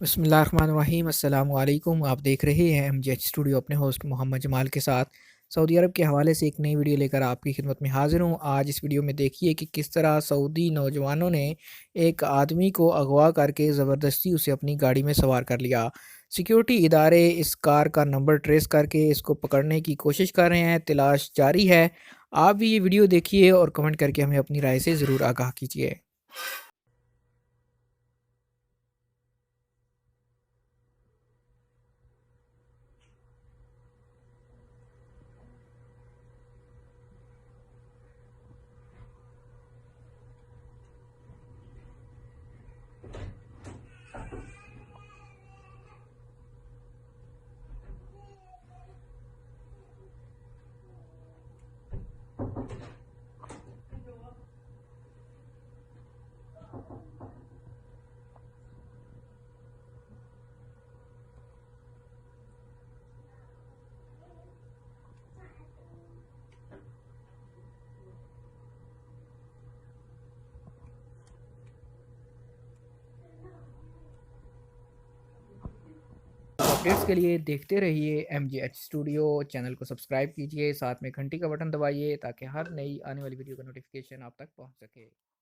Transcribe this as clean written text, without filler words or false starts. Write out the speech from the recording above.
बिस्मिल्लाहिर्रहमानिर्रहीम अस्सलाम वालेकुम। आप देख रहे हैं एमजेएच स्टूडियो अपने होस्ट मोहम्मद जमाल के साथ। सऊदी अरब के हवाले से एक नई वीडियो लेकर आपकी खिदमत में हाज़िर हूँ। आज इस वीडियो में देखिए कि किस तरह सऊदी नौजवानों ने एक आदमी को अगवा करके ज़बरदस्ती उसे अपनी गाड़ी में सवार कर लिया। सिक्योरिटी इदारे इस कार का नंबर ट्रेस करके इसको पकड़ने की कोशिश कर रहे हैं, तलाश जारी है। आप भी ये वीडियो देखिए और कमेंट करके हमें अपनी राय से ज़रूर आगाह कीजिए। अपडेट्स के लिए देखते रहिए एमजेएच स्टूडियो। चैनल को सब्सक्राइब कीजिए, साथ में घंटी का बटन दबाइए ताकि हर नई आने वाली वीडियो का नोटिफिकेशन आप तक पहुंच सके।